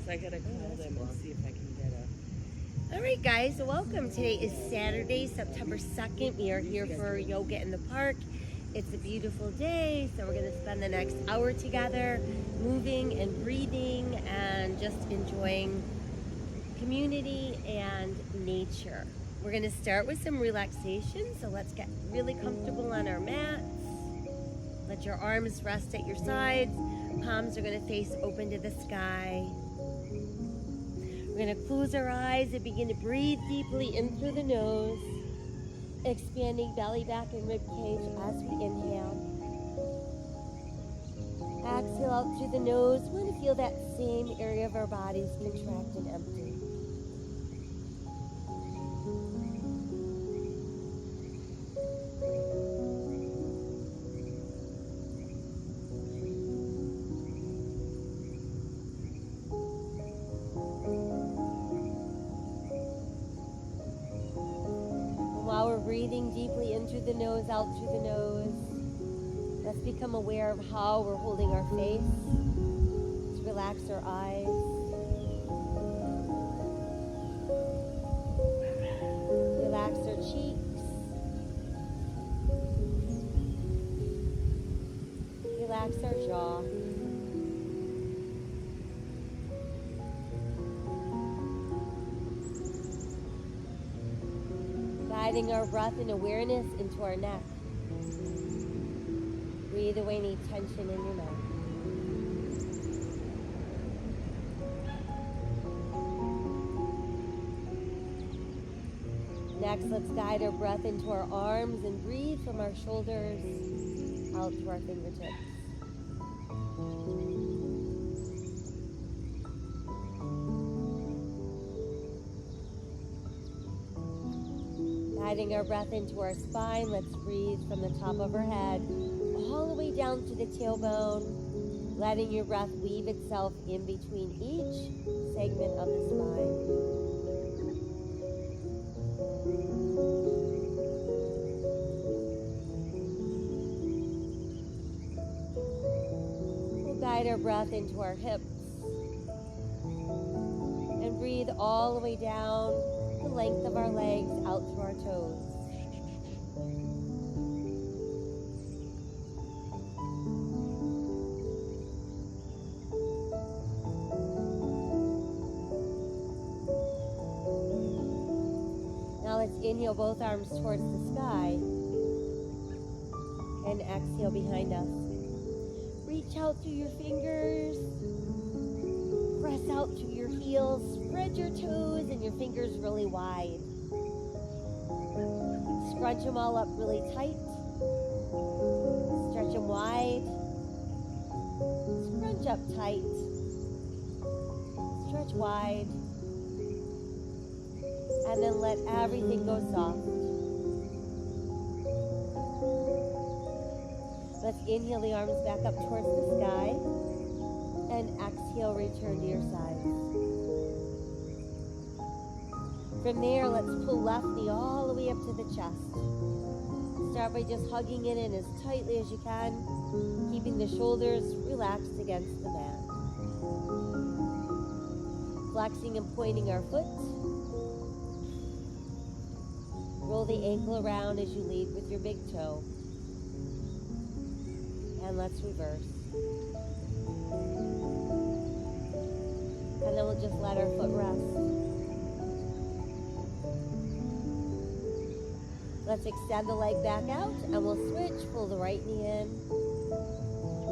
So I gotta call them and see if I can get a. All right, guys, welcome. Today is Saturday, September 2nd. We are here for yoga in the park. It's a beautiful day, so we're going to spend the next hour together moving and breathing and just enjoying community and nature. We're going to start with some relaxation, so let's get really comfortable on our mats. Let your arms rest at your sides. Palms are going to face open to the sky. We're going to close our eyes and begin to breathe deeply in through the nose, expanding belly, back, and rib cage as we inhale. Exhale out through the nose. We want to feel that same area of our bodies contract and empty. While we're breathing deeply in through the nose, out through the nose, let's become aware of how we're holding our face. Let's relax our eyes. Relax our cheeks. Relax our jaw. Guiding our breath and awareness into our neck. Breathe away any tension in your neck. Next, let's guide our breath into our arms and breathe from our shoulders out to our fingertips. Guiding our breath into our spine, let's breathe from the top of our head all the way down to the tailbone, letting your breath weave itself in between each segment of the spine. We'll guide our breath into our hips and breathe all the way down the length of our legs out through our toes. Now let's inhale both arms towards the sky and exhale behind us. Reach out through your fingers. Press out through your heels. Spread your toes and your fingers really wide. Scrunch them all up really tight. Stretch them wide. Scrunch up tight. Stretch wide. And then let everything go soft. Let's inhale the arms back up towards the sky. And exhale, return to your sides. From there, let's pull left knee all the way up to the chest. Start by just hugging it in as tightly as you can, keeping the shoulders relaxed against the mat. Flexing and pointing our foot. Roll the ankle around as you lead with your big toe. And let's reverse. And then we'll just let our foot rest. Let's extend the leg back out and we'll switch, pull the right knee in.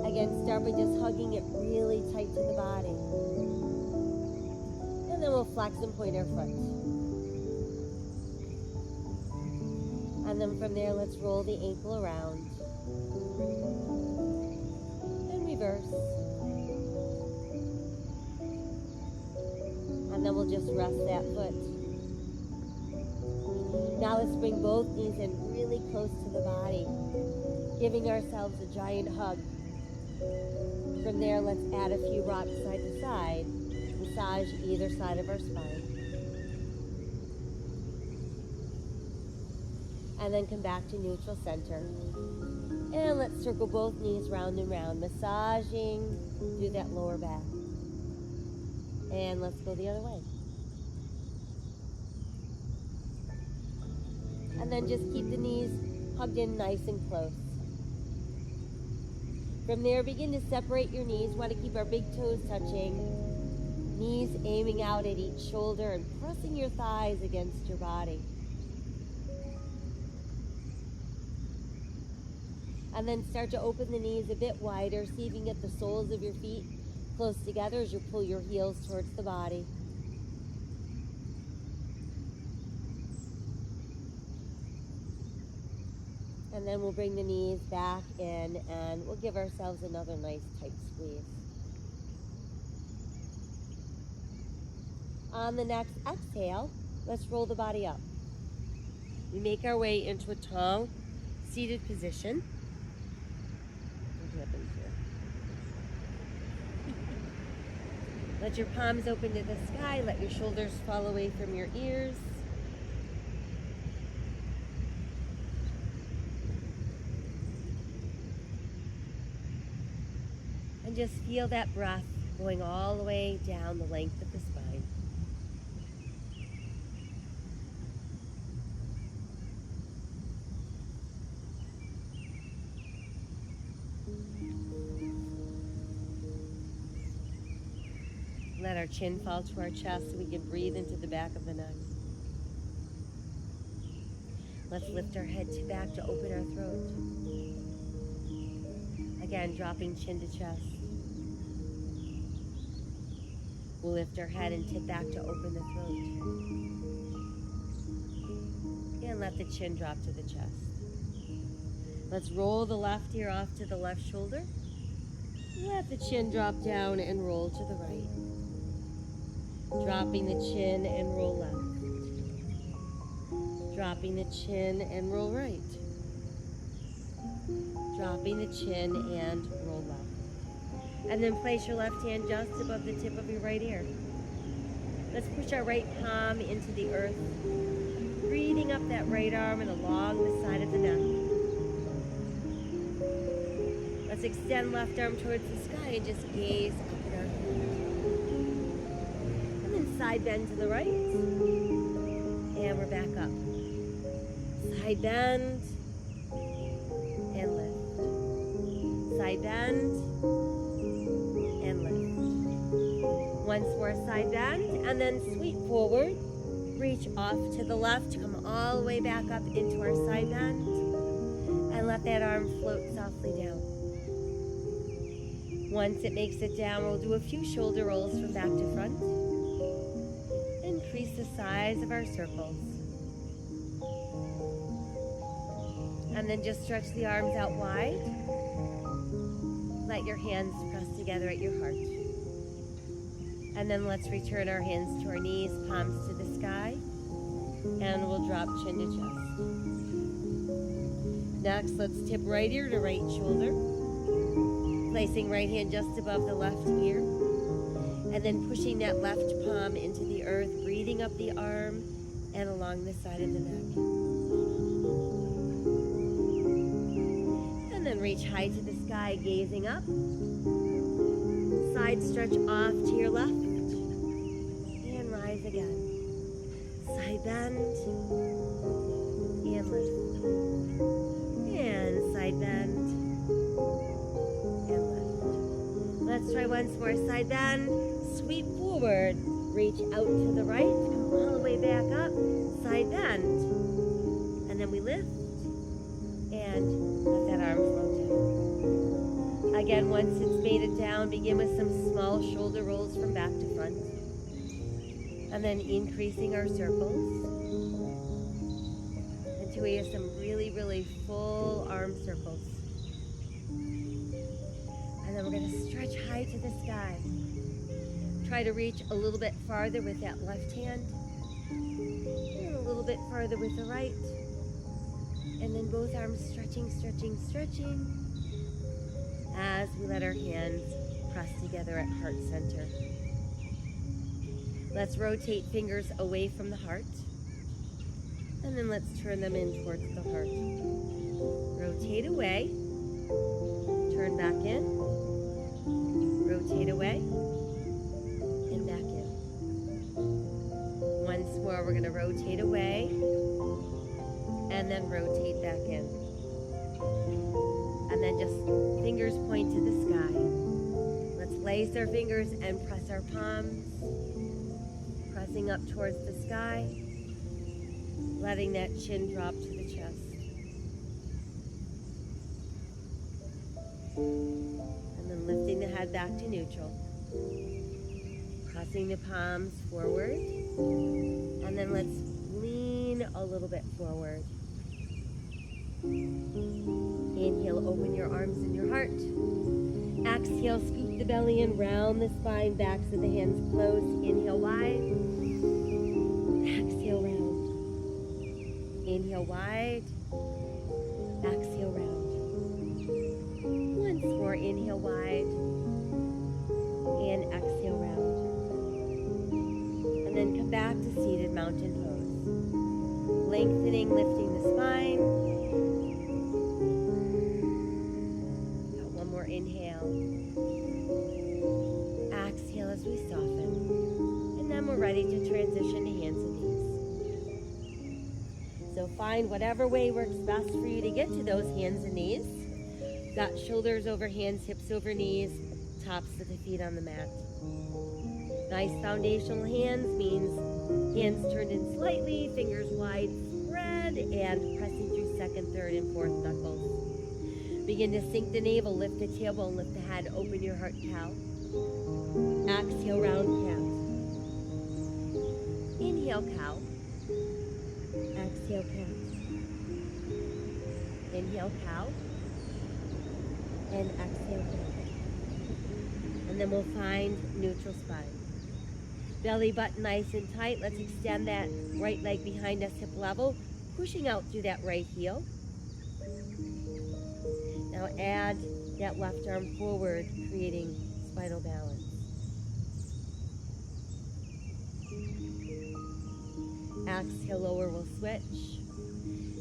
Again, start by just hugging it really tight to the body. And then we'll flex and point our foot. And then from there, let's roll the ankle around. And reverse. And then we'll just rest that foot. Now let's bring both knees in really close to the body, giving ourselves a giant hug. From there, let's add a few rocks side to side, massage either side of our spine. And then come back to neutral center. And let's circle both knees round and round, massaging through that lower back. And let's go the other way. And then just keep the knees hugged in nice and close. From there, begin to separate your knees. We want to keep our big toes touching. Knees aiming out at each shoulder and pressing your thighs against your body. And then start to open the knees a bit wider, see if you can get the soles of your feet close together as you pull your heels towards the body. And then we'll bring the knees back in and we'll give ourselves another nice tight squeeze. On the next exhale, let's roll the body up. We make our way into a tall seated position. What happened here? Let your palms open to the sky. Let your shoulders fall away from your ears. And just feel that breath going all the way down the length of the spine. Let our chin fall to our chest so we can breathe into the back of the neck. Let's lift our head back to open our throat. Again, dropping chin to chest. We'll lift our head and tip back to open the throat. And let the chin drop to the chest. Let's roll the left ear off to the left shoulder. Let the chin drop down and roll to the right. Dropping the chin and roll left. Dropping the chin and roll right. Dropping the chin and roll left. And then place your left hand just above the tip of your right ear. Let's push our right palm into the earth, breathing up that right arm and along the side of the neck. Let's extend left arm towards the sky and just gaze up at our feet. And then side bend to the right. And we're back up. Side bend and lift. Side bend and lift. Once more, side bend, and then sweep forward. Reach off to the left, come all the way back up into our side bend, and let that arm float softly down. Once it makes it down, we'll do a few shoulder rolls from back to front. Increase the size of our circles. And then just stretch the arms out wide. Let your hands press together at your heart. And then let's return our hands to our knees, palms to the sky. And we'll drop chin to chest. Next, let's tip right ear to right shoulder. Placing right hand just above the left ear. And then pushing that left palm into the earth, breathing up the arm and along the side of the neck. And then reach high to the sky, gazing up. Side stretch off to your left. And rise again. Side bend. And lift. And side bend. And lift. Let's try once more. Side bend. Sweep forward. Reach out to the right. Come all the way back up. Side bend. And then we lift. And let that arm float down. Again, once it's made it down, begin with some small shoulder rolls from back to front. And then increasing our circles until we have some really, really full arm circles. And then we're going to stretch high to the sky. Try to reach a little bit farther with that left hand. And a little bit farther with the right. And then both arms stretching, stretching, stretching as we let our hands press together at heart center. Let's rotate fingers away from the heart. And then let's turn them in towards the heart. Rotate away. Turn back in. Rotate away. And back in. more, we're going to rotate away and then rotate back in. And then just fingers point to the sky. Let's lace our fingers and press our palms, pressing up towards the sky, letting that chin drop to the chest. And then lifting the head back to neutral. Pressing the palms forward. And then let's lean a little bit forward. Inhale, open your arms and your heart. Exhale, scoop the belly in, round the spine, backs of the hands close. Inhale wide. Exhale round. Inhale wide. Exhale round. Once more, inhale wide. And exhale round. And then come back to seated mountain pose. Lengthening, lifting the spine. Inhale. Exhale as we soften. And then we're ready to transition to hands and knees. So find whatever way works best for you to get to those hands and knees. Got shoulders over hands, hips over knees, tops of the feet on the mat. Nice foundational hands means hands turned in slightly, fingers wide spread, and pressing through second, third, and fourth knuckles. Begin to sink the navel, lift the tailbone, lift the head, open your heart, cow. Exhale, round cat. Inhale, cow. Exhale, cat. Inhale, cow. And exhale, cat. And then we'll find neutral spine. Belly button nice and tight. Let's extend that right leg behind us, hip level, pushing out through that right heel. Now add that left arm forward, creating spinal balance. Exhale, lower, we'll switch.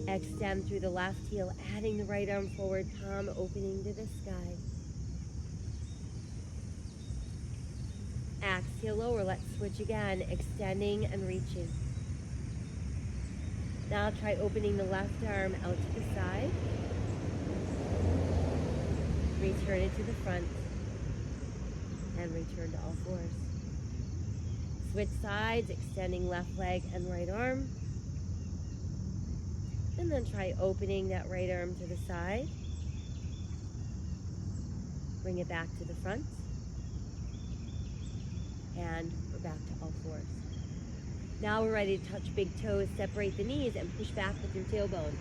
Extend through the left heel, adding the right arm forward, palm opening to the sky. Exhale, lower, let's switch again, extending and reaching. Now try opening the left arm out to the side. Return it to the front and return to all fours. Switch sides, extending left leg and right arm. And then try opening that right arm to the side. Bring it back to the front. And we're back to all fours. Now we're ready to touch big toes, separate the knees, and push back with your tailbone.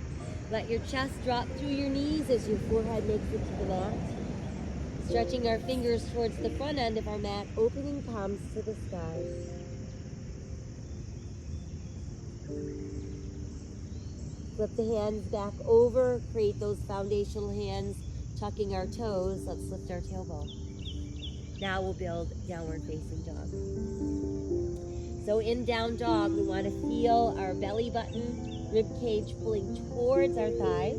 Let your chest drop through your knees as your forehead makes it to the mat. Stretching our fingers towards the front end of our mat, opening palms to the sky. Flip the hands back over, create those foundational hands, tucking our toes. Let's lift our tailbone. Now we'll build downward facing dog. So in down dog, we want to feel our belly button, rib cage pulling towards our thighs.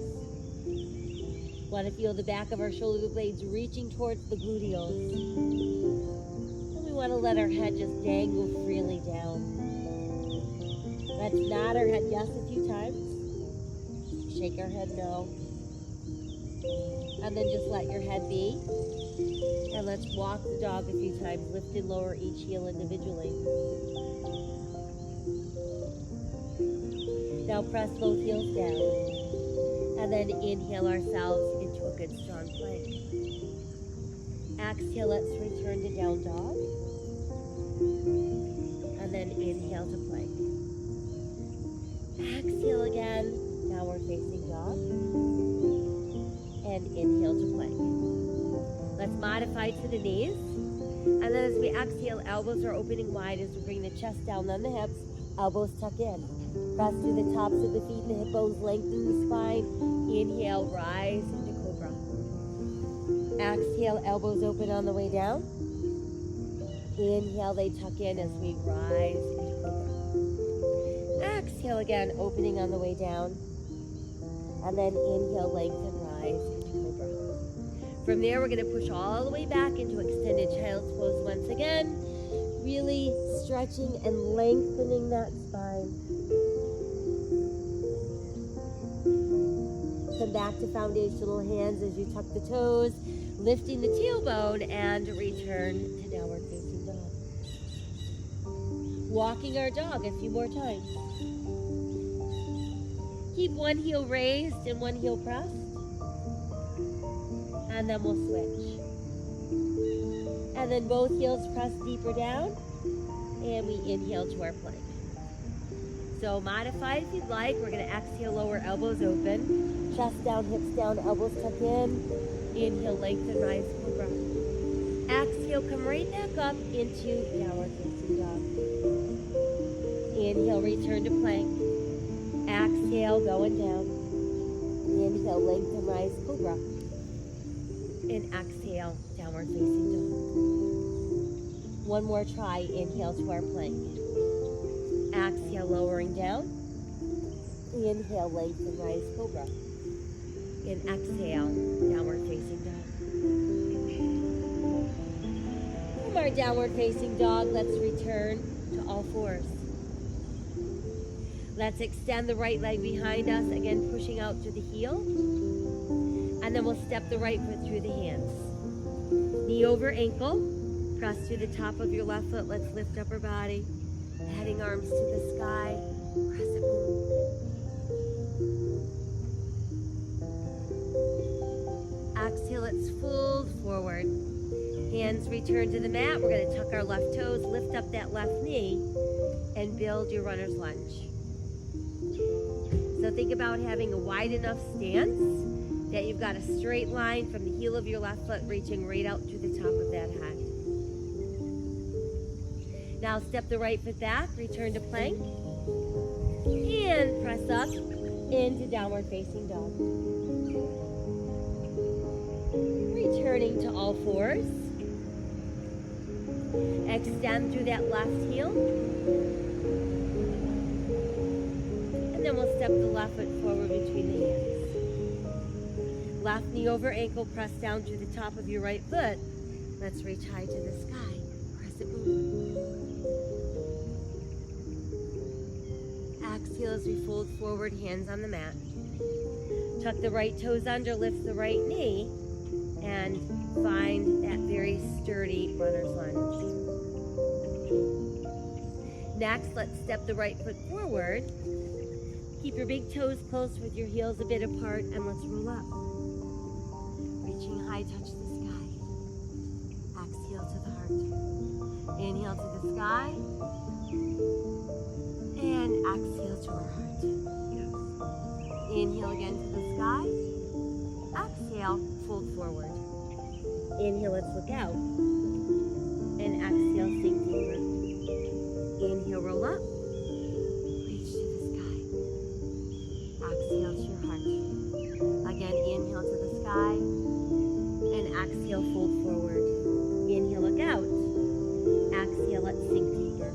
Want to feel the back of our shoulder blades reaching towards the gluteals. And we want to let our head just dangle freely down. Let's nod our head yes a few times. Shake our head no. And then just let your head be. And let's walk the dog a few times. Lift and lower each heel individually. Now press both heels down. And then inhale ourselves into a good strong plank. Exhale, let's return to down dog. And then inhale to plank. Exhale again, downward facing dog. And inhale to plank. Let's modify to the knees. And then as we exhale, elbows are opening wide as we bring the chest down on the hips. Elbows tuck in. Press through the tops of the feet and the hip bones, lengthen the spine. Inhale, rise into cobra. Exhale, elbows open on the way down. Inhale, they tuck in as we rise into cobra. Exhale again, opening on the way down. And then inhale, lengthen, rise into cobra. From there, we're going to push all the way back into extended child's pose once again. Really stretching and lengthening that spine. Come back to foundational hands as you tuck the toes, lifting the tailbone, and return to downward facing dog. Walking our dog a few more times. Keep one heel raised and one heel pressed. And then we'll switch. And then both heels press deeper down. And we inhale to our plank. So modify if you'd like. We're going to exhale, lower elbows open. Chest down, hips down, elbows tuck in. Inhale, lengthen, rise, cobra. Exhale, come right back up into downward facing dog. Inhale, return to plank. Exhale, going down. Inhale, lengthen, rise, cobra. And exhale, downward facing dog. One more try. Inhale to our plank. Exhale, lowering down. Inhale, lengthen, rise, cobra. And exhale, downward facing dog. From our downward facing dog, let's return to all fours. Let's extend the right leg behind us, again pushing out to the heel. And then we'll step the right foot through the hands. Knee over ankle, press through the top of your left foot. Let's lift upper body, heading arms to the sky. Crescent moon. Exhale, let's fold forward. Hands return to the mat. We're going to tuck our left toes, lift up that left knee, and build your runner's lunge. So think about having a wide enough stance that you've got a straight line from the heel of your left foot reaching right out to the top of that hip. Now step the right foot back, return to plank, and press up into downward facing dog. Returning to all fours. Extend through that left heel. And then we'll step the left foot forward between the hands. Left knee over ankle, press down to the top of your right foot. Let's reach high to the sky. Crescent moon. Exhale as we fold forward, hands on the mat. Tuck the right toes under, lift the right knee, and find that very sturdy runner's lunge. Next, let's step the right foot forward. Keep your big toes close with your heels a bit apart, and let's roll up. Reaching high, touch the sky. Exhale to the heart. Inhale to the sky. And exhale to our heart. Inhale again to the sky. Exhale, fold forward. Inhale, let's look out. And exhale, sink deeper. Inhale, roll up. Reach to the sky. Exhale to your heart. Again, inhale to the sky. And exhale, fold forward. Inhale, look out. Exhale, let's sink deeper.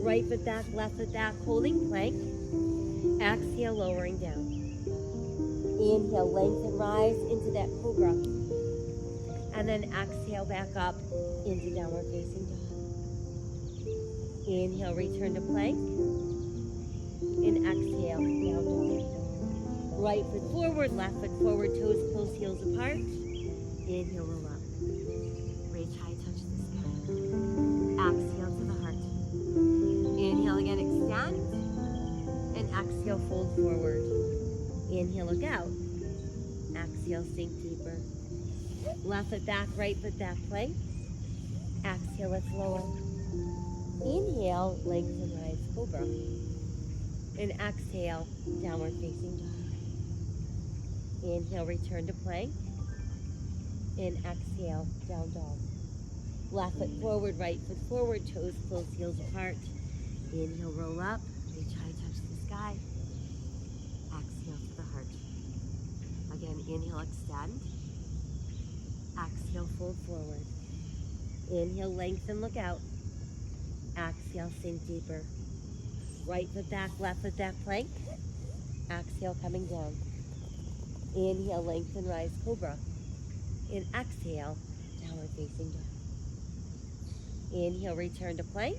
Right foot back, left foot back, holding plank. Exhale, lowering down. Inhale, lengthen, rise into that cobra. And then exhale back up into downward facing dog. Inhale, return to plank. And exhale, down dog. Right foot forward, left foot forward, toes close, heels apart. Inhale, roll up. Reach high, touch the sky. Exhale to the heart. Inhale again, extend. And exhale, fold forward. Inhale, look out. Exhale, sink deeper. Left foot back, right foot back, plank. Exhale, let's lower. Inhale, lengthen, rise, cobra. And exhale, downward facing dog. Inhale, return to plank. And exhale, down dog. Left foot forward, right foot forward, toes close, heels apart. Inhale, roll up, reach high, touch the sky. Exhale to the heart. Again, inhale, extend. Exhale, fold forward. Inhale, lengthen, look out. Exhale, sink deeper. Right foot back, left foot back, plank. Exhale, coming down. Inhale, lengthen, rise, cobra. And exhale, downward facing dog. Inhale, return to plank.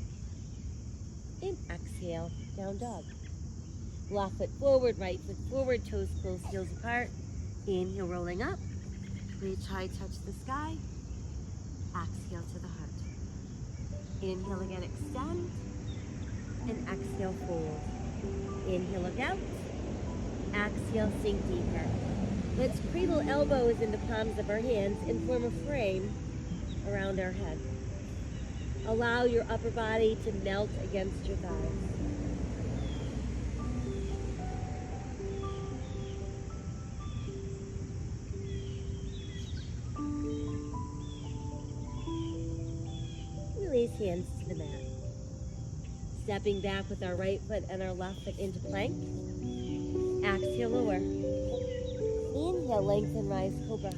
And exhale, down dog. Left foot forward, right foot forward, toes close, heels apart. Inhale, rolling up. Reach high, touch the sky. Exhale to the heart. Inhale again, extend. And exhale, fold. Inhale, look out. Exhale, sink deeper. Let's cradle elbows in the palms of our hands and form a frame around our head. Allow your upper body to melt against your thighs. Release hands to the mat. Stepping back with our right foot and our left foot into plank. Exhale, lower. Inhale, lengthen, rise, cobra.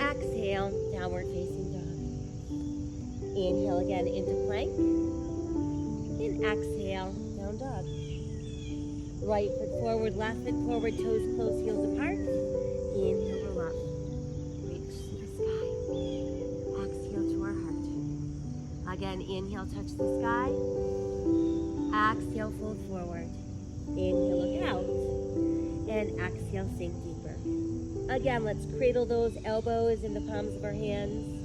Exhale, downward facing dog. Inhale again into plank. And exhale, down dog. Right foot forward, left foot forward, toes close, heels apart. Inhale, roll up. Reach to the sky. Exhale to our heart. Again, inhale, touch the sky. Exhale, fold forward. Inhale, look out. And exhale, sink deeper. Again, let's cradle those elbows in the palms of our hands,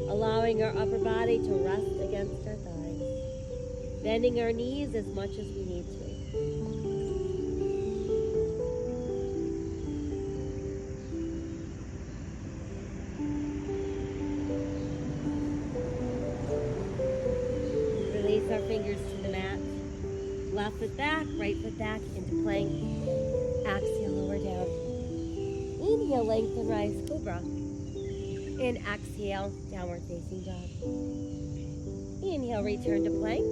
allowing our upper body to rest against our thighs, bending our knees as much as we need to. Release our fingers to the mat. Left foot back, right foot back into plank. Exhale, lower down. Inhale, lengthen, rise, cobra. And exhale, downward facing dog. Inhale, return to plank.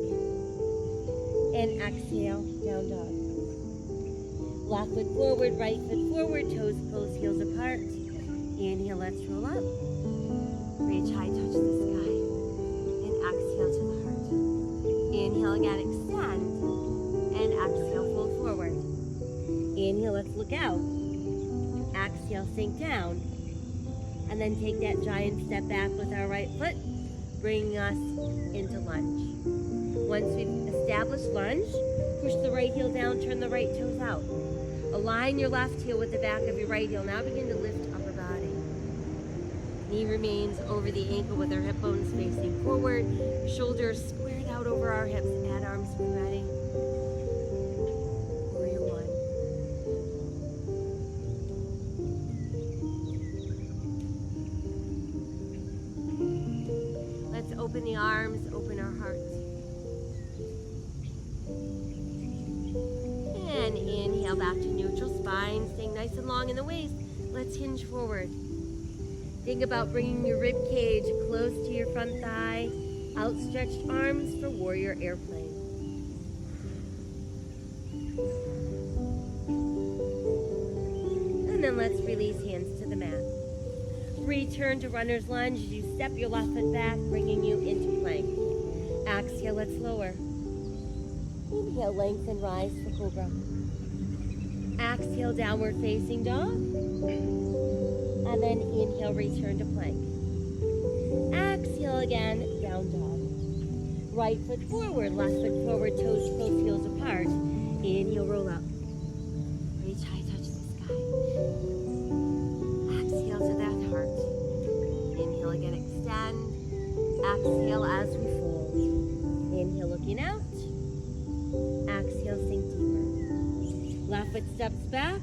And exhale, down dog. Left foot forward, right foot forward, toes close, heels apart. Inhale, let's roll up. Reach high, touch the sky. And exhale to the heart. Inhale again, extend. And exhale, fold forward. Inhale, let's look out. Exhale, sink down. And then take that giant step back with our right foot, bringing us into lunge. Once we've established lunge, push the right heel down, turn the right toes out. Align your left heel with the back of your right heel. Now begin to lift upper body. Knee remains over the ankle with our hip bones facing forward, shoulders squared out over our hips. Add arms when ready. Open the arms, open our hearts. And inhale back to neutral spine, staying nice and long in the waist. Let's hinge forward. Think about bringing your rib cage close to your front thigh. Outstretched arms for warrior airplane. And then let's release hands to the mat. Return to runner's lunge as you step your left foot back, bringing you into plank. Exhale, let's lower. Inhale, lengthen, rise for cobra. Exhale, downward facing dog. And then inhale, return to plank. Exhale again, down dog. Right foot forward, left foot forward, toes close, heels apart. Inhale, roll up. Reach high, touch the sky. Exhale to that heart. Inhale again, extend. Exhale as we fold. Inhale, looking out. Exhale, sink deeper. Left foot steps back.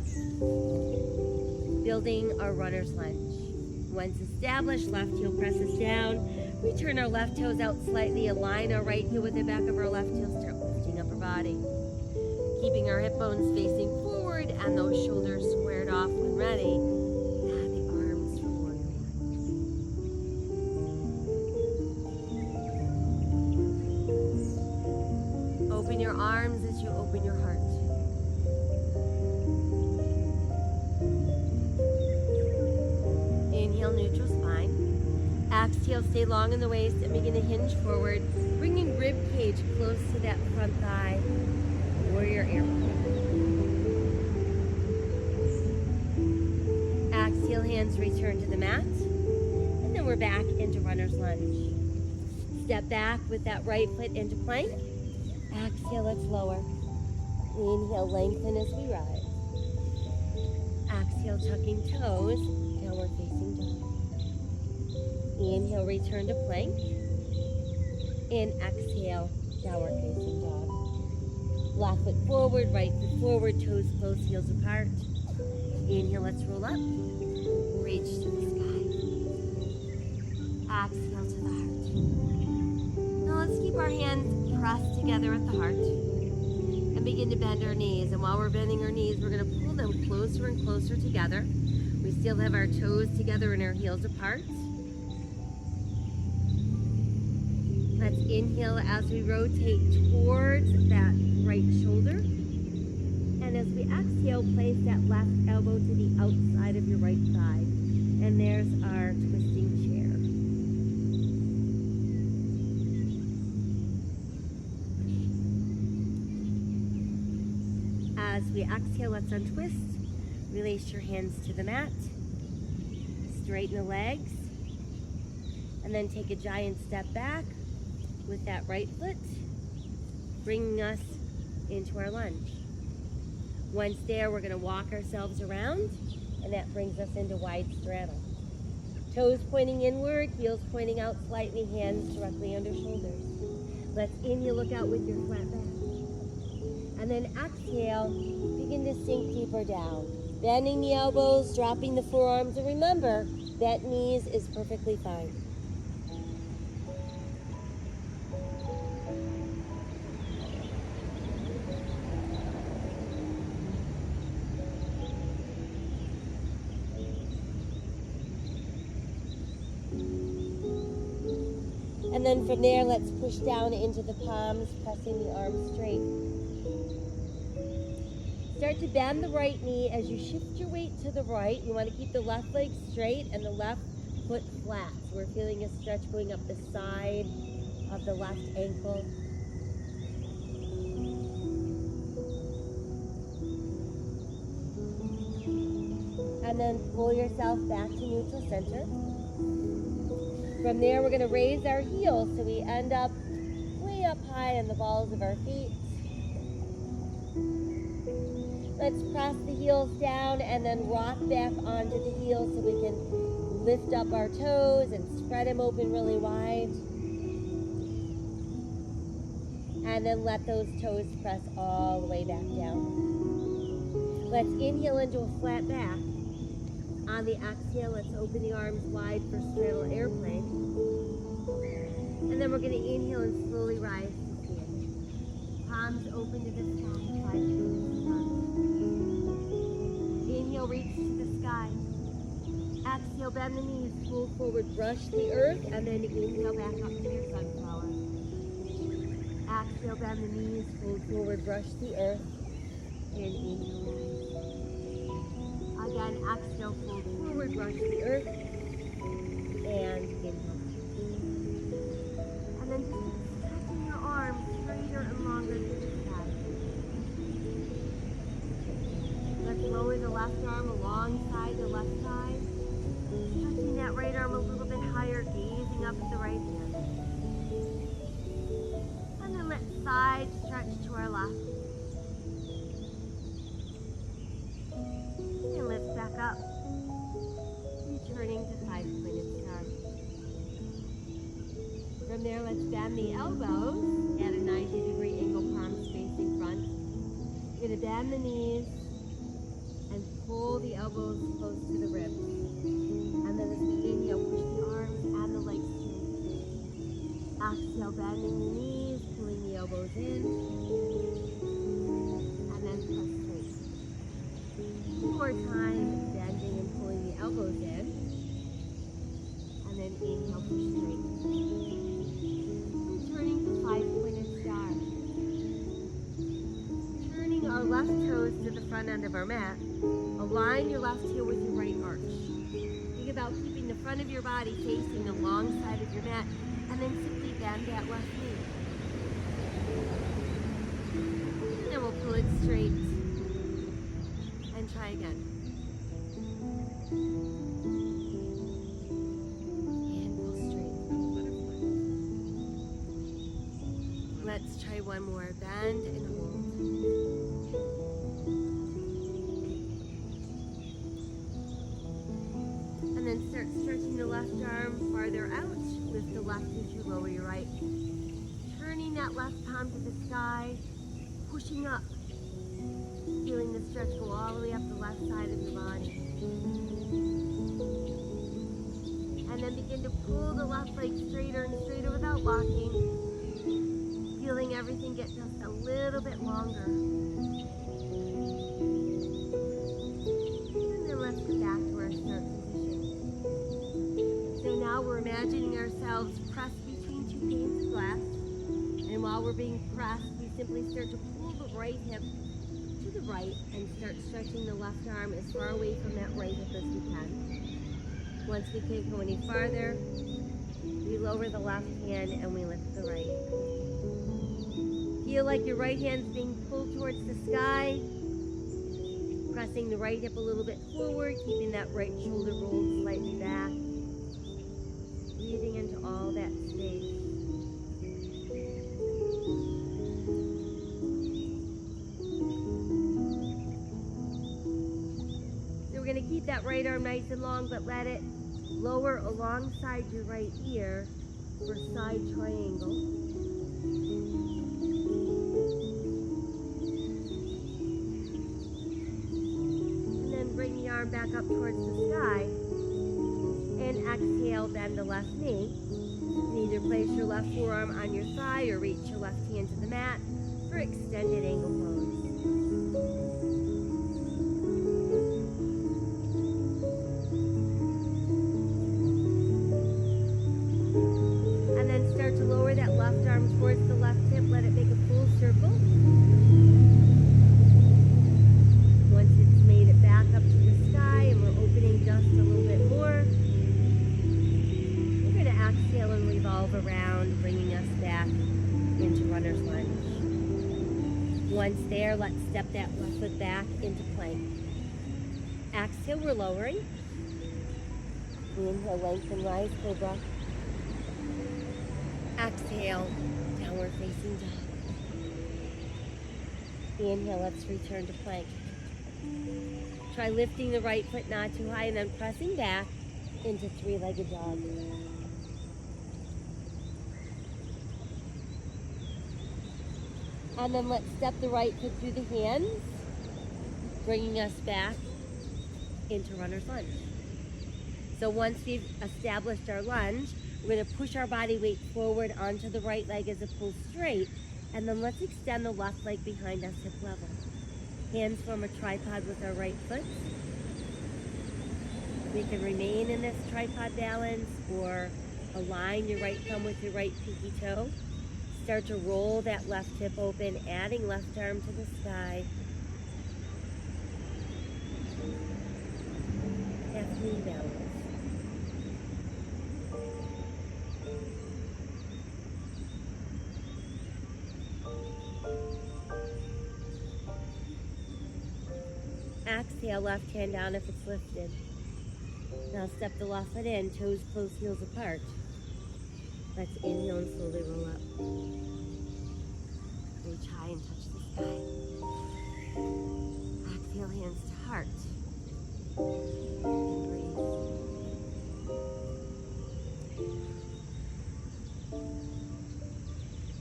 Building our runner's lunge. Once established, left heel presses down. We turn our left toes out slightly. Align our right heel with the back of our left heel. Start lifting upper body. Keeping our hip bones facing forward and those shoulders squared off when ready. Open your arms as you open your heart. Inhale, neutral spine. Exhale, stay long in the waist and begin to hinge forward, bringing rib cage close to that front thigh. Warrior airplane. Exhale, hands return to the mat. And then we're back into runner's lunge. Step back with that right foot into plank. Exhale, let's lower. Inhale, lengthen as we rise. Exhale, tucking toes, downward facing dog. Inhale, return to plank. And exhale, downward facing dog. Left foot forward, right foot forward, toes close, heels apart. Inhale, let's roll up. Reach to the sky. Exhale to the heart. Now let's keep our hands pressed together at the heart and begin to bend our knees. And while we're bending our knees, we're going to pull them closer and closer together. We still have our toes together and our heels apart. Let's inhale as we rotate towards that right shoulder. And as we exhale, place that left elbow to the outside of your right thigh. And there's our twisting chair. As we exhale, let's untwist. Release your hands to the mat. Straighten the legs. And then take a giant step back with that right foot, bringing us into our lunge. Once there, we're going to walk ourselves around, and that brings us into wide straddle. Toes pointing inward, heels pointing out slightly, hands directly under shoulders. Let's inhale, look out with your flat back. And then exhale, begin to sink deeper down. Bending the elbows, dropping the forearms, and remember, that knees is perfectly fine. And then from there, let's push down into the palms, pressing the arms straight. Start to bend the right knee as you shift your weight to the right. You want to keep the left leg straight and the left foot flat. So we're feeling a stretch going up the side of the left ankle. And then pull yourself back to neutral center. From there, we're going to raise our heels so we end up way up high on the balls of our feet. Let's press the heels down and then rock back onto the heels so we can lift up our toes and spread them open really wide. And then let those toes press all the way back down. Let's inhale into a flat back. On the exhale, let's open the arms wide for straddle airplane. And then we're going to inhale and slowly rise to stand. Palms open to the sky, 5 fingers front. Inhale, reach to the sky. Exhale, bend the knees, pull forward, brush the earth, and then inhale back up to your sunflower. Exhale, bend the knees, pull forward, brush the earth, and inhale. Again, exhale, fold forward, brush the earth, and inhale. And then just stretching your arms straighter and longer to the side. Let's lower the left arm alongside the left thigh. Stretching that right arm a little bit higher, gazing up at the right hand. And then let side stretch to our left. And lift back up, returning to 5-pointed star. From there, let's bend the elbows at a 90-degree angle, palms facing front. You're going to bend the knees and pull the elbows close to the ribs. And then as we inhale, push the arms and the legs straight. Exhale, bending the knees, pulling the elbows in, and then press straight. One more time, bending and pulling the elbows in. And then inhale, push straight. Turning to 5-pointed star. Turning our left toes to the front end of our mat. Align your left heel with your right arch. Think about keeping the front of your body facing the long side of your mat. And then simply bend that left knee. And then we'll pull it straight. And try again. And pull straight. let's try one more. Bend and hold. And then start stretching the left arm farther out. Lift the left as you lower your right. Turning that left palm to the sky, pushing up. Feeling the stretch go all the way up the left side of your body. And then begin to pull the left leg straighter and straighter without locking. Feeling everything get just a little bit longer. And then let's go back to our start position. So now we're imagining ourselves pressed between two panes of glass. And while we're being pressed, we simply start to pull the right hip to the right and start stretching the left arm as far away from that right hip as we can. Once we can't go any farther, we lower the left hand and we lift the right. Feel like your right hand's being pulled towards the sky, pressing the right hip a little bit forward, keeping that right shoulder rolled slightly back, breathing into all that space. So we're going to keep that right arm nice and long, but let it lower alongside your right ear for side triangle. And then bring the arm back up towards the sky. And exhale, bend the left knee. And either place your left forearm on your thigh or reach your left hand to the mat for extended angle pose. To lower that left arm towards the left hip, let it make a full circle. Once it's made it back up to the sky and we're opening just a little bit more, we're going to exhale and revolve around, bringing us back into runner's lunge. Once there, let's step that left foot back into plank. Exhale, we're lowering. Inhale, lengthen, rise, cobra. Exhale, downward facing dog. Inhale, let's return to plank. Try lifting the right foot not too high and then pressing back into three-legged dog. And then let's step the right foot through the hands, bringing us back into runner's lunge. So once we've established our lunge, we're going to push our body weight forward onto the right leg as it pulls straight, and then let's extend the left leg behind us hip level. Hands form a tripod with our right foot. We can remain in this tripod balance or align your right thumb with your right pinky toe. Start to roll that left hip open, adding left arm to the sky. Half knee balance. Exhale, left hand down if it's lifted. Now step the left foot in, toes close, heels apart. Let's inhale and slowly roll up. Reach high and touch the sky. Exhale, hands to heart. And breathe.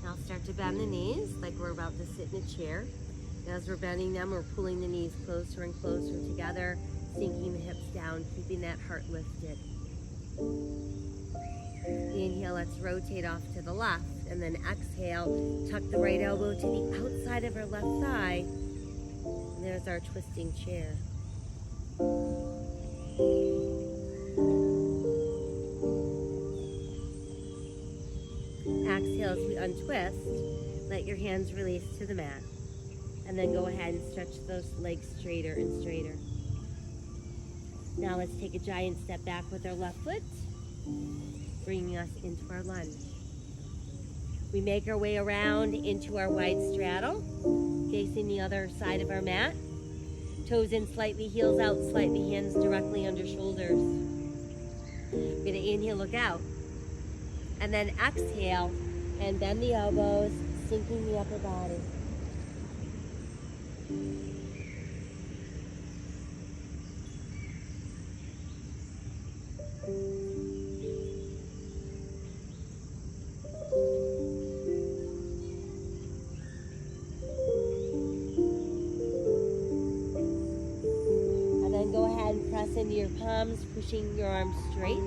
Now start to bend the knees like we're about to sit in a chair. As we're bending them, we're pulling the knees closer and closer together, sinking the hips down, keeping that heart lifted. Inhale, let's rotate off to the left, and then exhale, tuck the right elbow to the outside of our left thigh. And there's our twisting chair. Exhale as we untwist, let your hands release to the mat. And then go ahead and stretch those legs straighter and straighter. Now let's take a giant step back with our left foot, bringing us into our lunge. We make our way around into our wide straddle, facing the other side of our mat. Toes in slightly, heels out slightly, hands directly under shoulders. We're gonna inhale, look out. And then exhale and bend the elbows, sinking the upper body. And then go ahead and press into your palms, pushing your arms straight.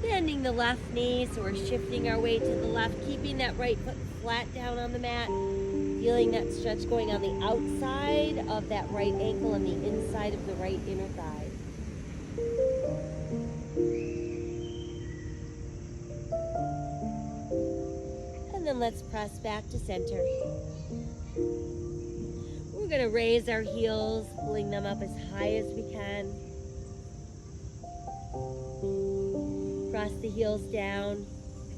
Bending the left knee, so we're shifting our weight to the left, keeping that right foot flat down on the mat, feeling that stretch going on the outside of that right ankle and the inside of the right inner thigh. And then let's press back to center. We're going to raise our heels, pulling them up as high as we can. Press the heels down,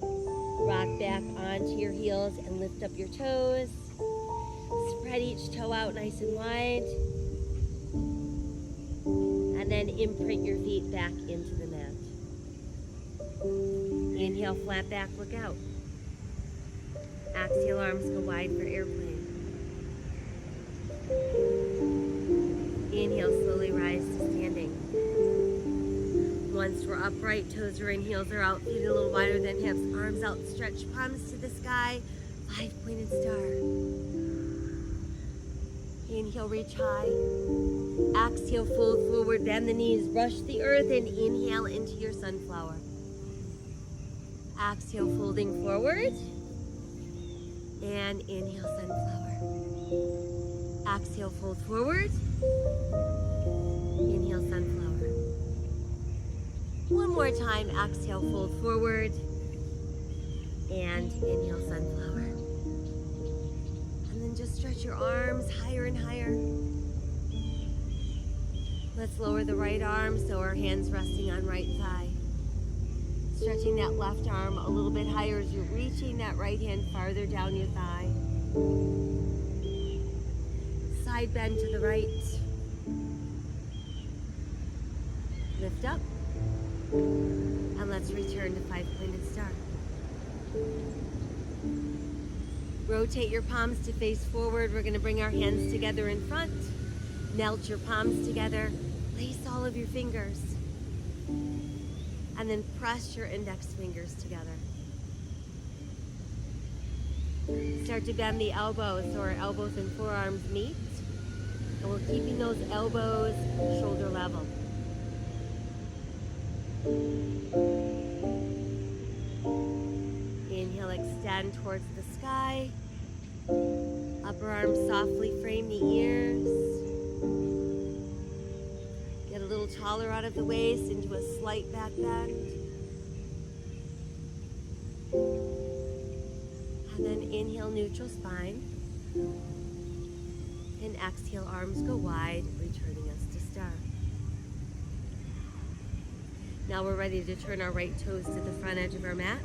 rock back onto your heels and lift up your toes. Spread each toe out nice and wide. And then imprint your feet back into the mat. Inhale, flat back, look out. Exhale, arms go wide for airplane. Inhale, slowly rise to standing. Once we're upright, toes are in, heels are out, feet a little wider than hips, arms out, stretch, palms to the sky, 5-pointed star. Inhale, reach high. Exhale, fold forward, bend the knees, brush the earth, and inhale into your sunflower. Exhale, folding forward, and inhale, sunflower. Exhale, fold forward, inhale, sunflower. One more time, exhale, fold forward, and inhale, sunflower. And then just stretch your arms higher and higher. Let's lower the right arm so our hands resting on right thigh. Stretching that left arm a little bit higher as you're reaching that right hand farther down your thigh. Side bend to the right. Lift up. And let's return to 5-pointed star. Rotate your palms to face forward. We're going to bring our hands together in front. Melt your palms together. Place all of your fingers. And then press your index fingers together. Start to bend the elbows so our elbows and forearms meet. And we're keeping those elbows shoulder level. Inhale, extend towards the sky. Upper arms softly frame the ears. Get a little taller out of the waist into a slight back bend. And then inhale, neutral spine. And exhale, arms go wide, returning us to star. Now we're ready to turn our right toes to the front edge of our mat.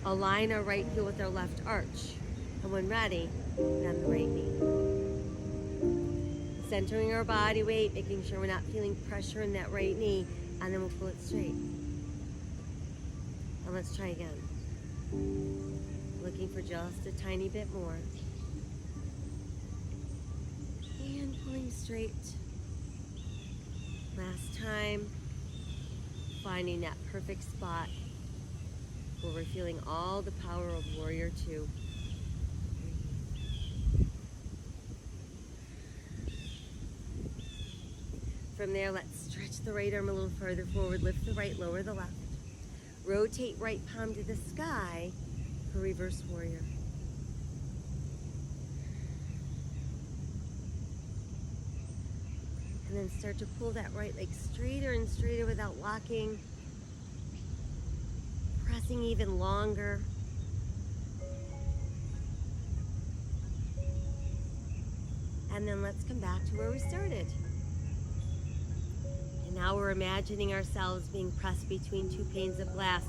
Align our right heel with our left arch. And when ready, bend the right knee. Centering our body weight, making sure we're not feeling pressure in that right knee, and then we'll pull it straight. And let's try again. Looking for just a tiny bit more. And pulling straight. Last time. Finding that perfect spot where we're feeling all the power of Warrior Two. From there, let's stretch the right arm a little further forward, lift the right, lower the left. Rotate right palm to the sky for Reverse Warrior. And then start to pull that right leg straighter and straighter without locking. Pressing even longer. And then let's come back to where we started. And now we're imagining ourselves being pressed between two panes of glass.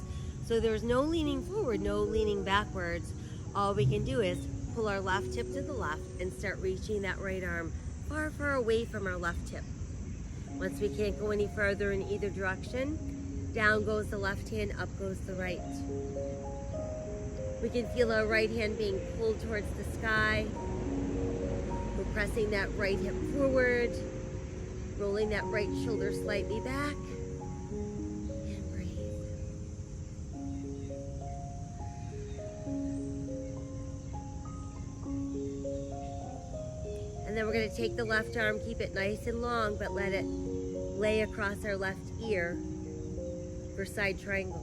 So there's no leaning forward, no leaning backwards. All we can do is pull our left hip to the left and start reaching that right arm far, far away from our left hip. Once we can't go any further in either direction, down goes the left hand, up goes the right. We can feel our right hand being pulled towards the sky. We're pressing that right hip forward, rolling that right shoulder slightly back, and breathe. And then we're going to take the left arm, keep it nice and long, but let it lay across our left ear for side triangle.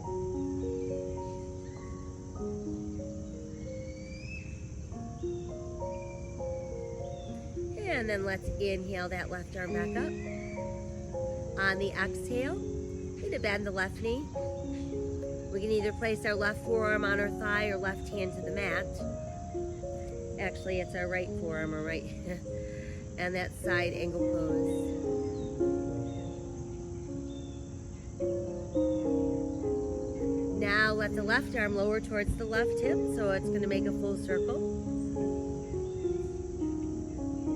And then let's inhale that left arm back up. On the exhale, we're going to bend the left knee. We can either place our left forearm on our thigh or left hand to the mat. Actually, it's our right forearm or right, and that side angle pose. Now let the left arm lower towards the left hip, so it's going to make a full circle.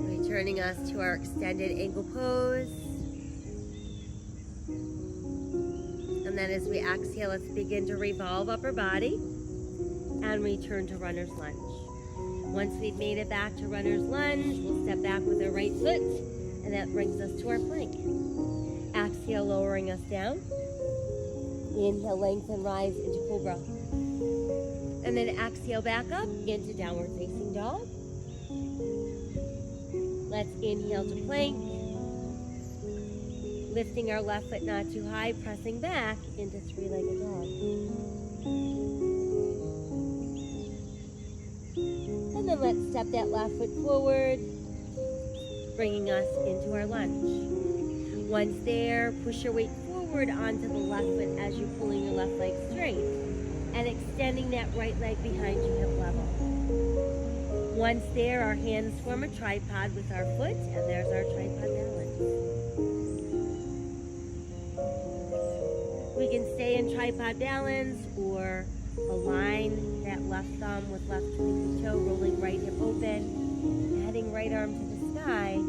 Returning us to our extended angle pose. And then as we exhale, let's begin to revolve upper body and return to runner's lunge. Once we've made it back to runner's lunge, we'll step back with our right foot, and that brings us to our plank. Exhale, lowering us down. Inhale, lengthen, rise into cobra. And then exhale back up into downward facing dog. Let's inhale to plank. Lifting our left foot not too high, pressing back into three-legged dog. And then let's step that left foot forward, bringing us into our lunge. Once there, push your weight forward onto the left foot as you're pulling your left leg straight and extending that right leg behind you hip level. Once there, our hands form a tripod with our foot, and there's our tripod balance. We can stay in tripod balance or align that left thumb with left pinky toe, rolling right hip open, adding right arm to the sky.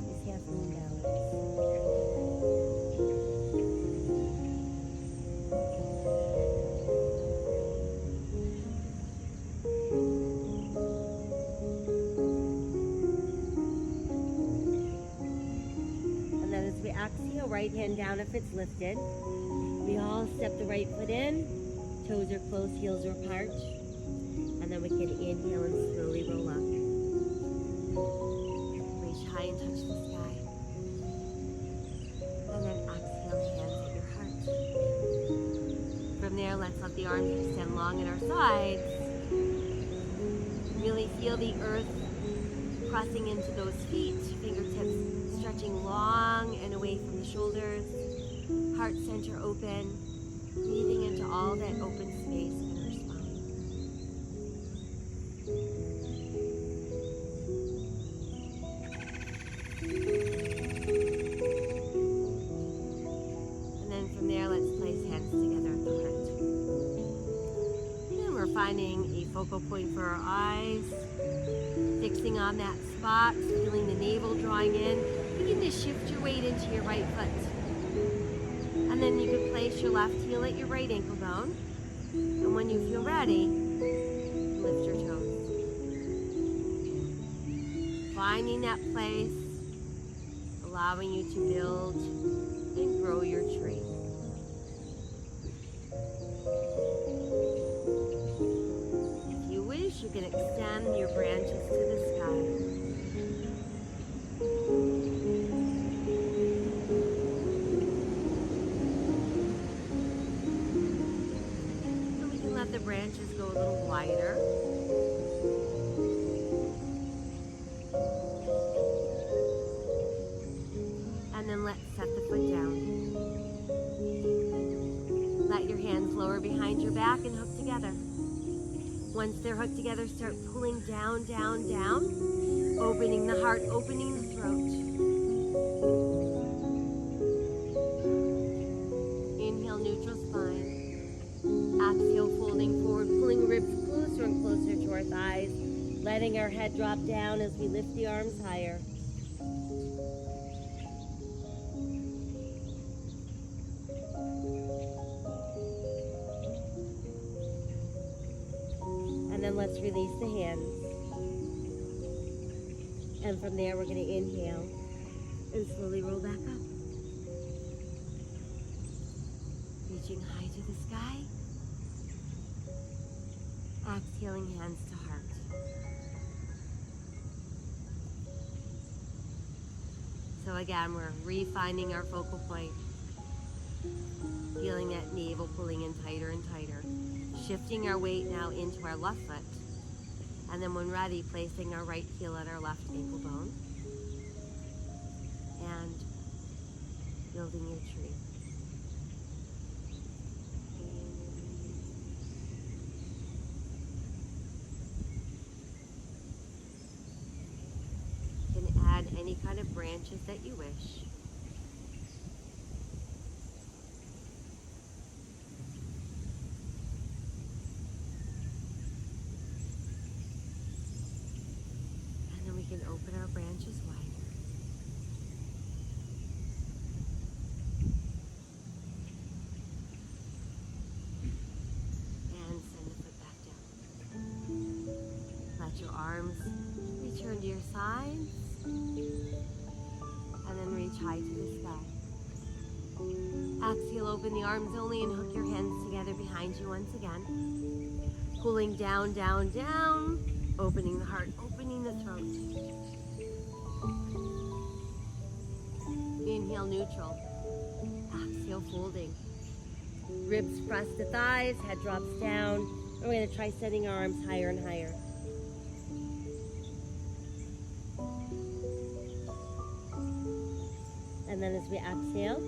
Is half moon balance. And then as we exhale, right hand down if it's lifted. We all step the right foot in. Toes are closed, heels are apart. And then we can inhale and slowly roll up. Reach high and touch the sky. And then exhale, hands at your heart. From there, let's let the arms extend long at our sides. Really feel the earth pressing into those feet, fingertips stretching long and away from the shoulders. Heart center open. Breathing into all that open space in our spine. And then from there, let's place hands together at the heart. And we're finding a focal point for our eyes, fixing on that spot, feeling the navel drawing in. Begin to shift your weight into your right foot. And then you can place your left heel at your right ankle bone. And when you feel ready, lift your toes. Finding that place, allowing you to build and grow your tree. If you wish, you can extend your branches to the sky. The branches go a little wider. And then let's set the foot down. Let your hands lower behind your back and hook together. Once they're hooked together, start pulling down, down, down. Opening the heart, opening the throat. Inhale, neutral spine. Exhale, folding forward, pulling ribs closer and closer to our thighs, letting our head drop down as we lift the arms higher. And then let's release the hands. And from there, we're going to inhale and slowly roll back up. Reaching high to the sky. Exhaling hands to heart. So again, we're refining our focal point. Feeling that navel pulling in tighter and tighter. Shifting our weight now into our left foot. And then when ready, placing our right heel at our left ankle bone. And building your tree. You can add any kind of branches that you wish. We can open our branches wider. And send the foot back down. Let your arms return to your sides. And then reach high to the sky. Exhale, open the arms only and hook your hands together behind you once again. Pulling down, down, down. Opening the heart, opening the throat. Inhale, neutral. Exhale, folding. Ribs press to thighs, head drops down. And we're going to try sending our arms higher and higher. And then as we exhale,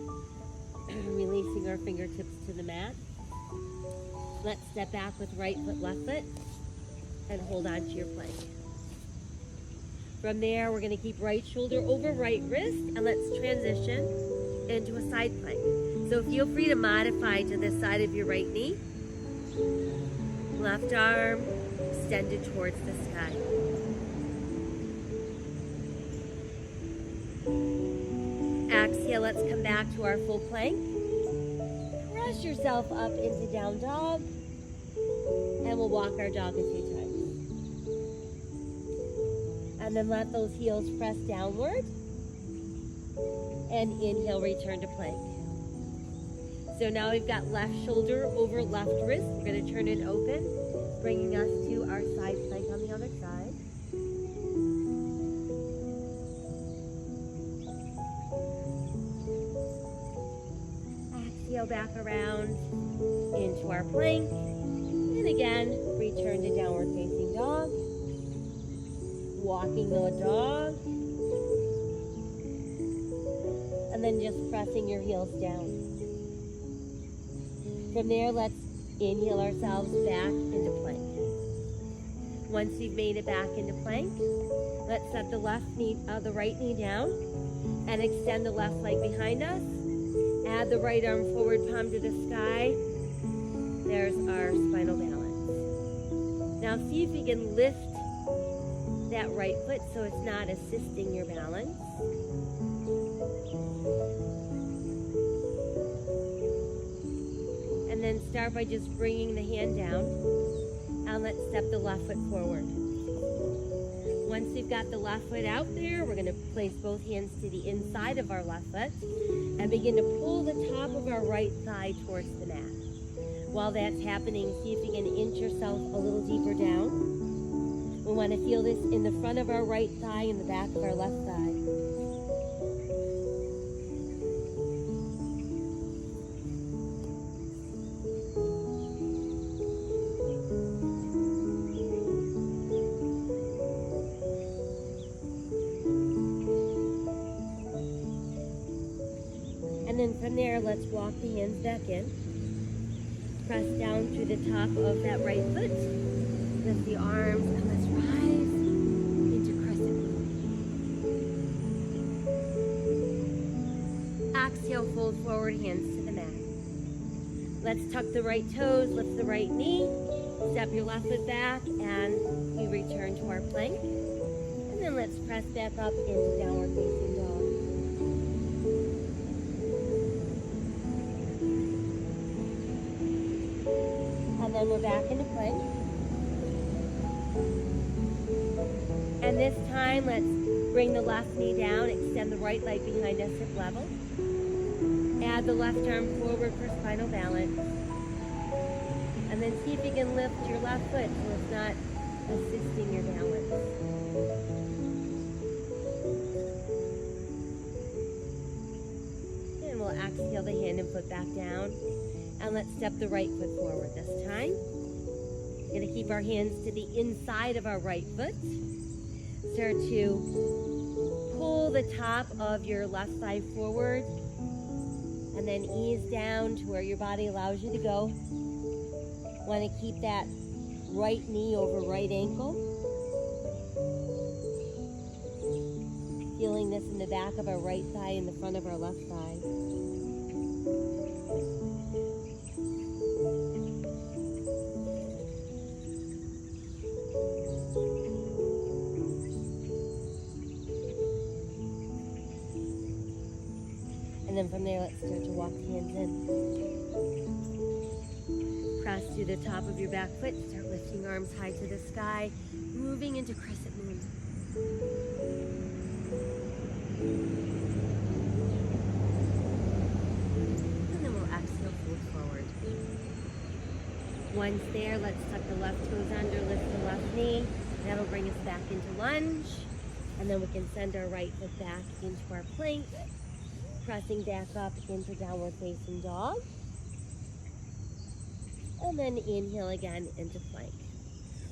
releasing our fingertips to the mat. Let's step back with right foot, left foot. And hold on to your plank. From there, we're going to keep right shoulder over right wrist, and let's transition into a side plank. So feel free to modify to the side of your right knee. Left arm extended towards the sky. Exhale, let's come back to our full plank. Press yourself up into down dog, and we'll walk our dog a few times. And then let those heels press downward. And inhale, return to plank. So now we've got left shoulder over left wrist. We're going to turn it open, bringing us to our side plank on the other side. Exhale back around into our plank. And again, return to downward facing dog. Walking the dog. And then just pressing your heels down. From there, let's inhale ourselves back into plank. Once you've made it back into plank, let's set the right knee down and extend the left leg behind us. Add the right arm forward, palm to the sky. There's our spinal balance. Now see if you can lift that right foot so it's not assisting your balance. And then start by just bringing the hand down, and let's step the left foot forward. Once we've got the left foot out there, we're going to place both hands to the inside of our left foot and begin to pull the top of our right thigh towards the mat. While that's happening, see if you can inch yourself a little deeper down. We want to feel this in the front of our right thigh and the back of our left thigh. And then from there, let's walk the hands back in. Press down through the top of that right foot. Lift the arms and let's rise into crescent moon. Exhale, fold forward, hands to the mat. Let's tuck the right toes, lift the right knee, step your left foot back, and we return to our plank. And then let's press back up into downward facing dog. And then we're back into plank. And this time, let's bring the left knee down, extend the right leg behind us hip level. Add the left arm forward for spinal balance. And then see if you can lift your left foot so it's not assisting your balance. And we'll exhale the hand and foot back down. And let's step the right foot forward this time. We're going to keep our hands to the inside of our right foot. Start to pull the top of your left thigh forward and then ease down to where your body allows you to go. Want to keep that right knee over right ankle. Feeling this in the back of our right thigh and the front of our left thigh. And then from there, let's start to walk the hands in. Cross through the top of your back foot. Start lifting arms high to the sky. Moving into crescent moon. And then we'll exhale, fold forward. Once there, let's tuck the left toes under, lift the left knee. That'll bring us back into lunge. And then we can send our right foot back into our plank. Pressing back up into downward facing dog. And then inhale again into plank.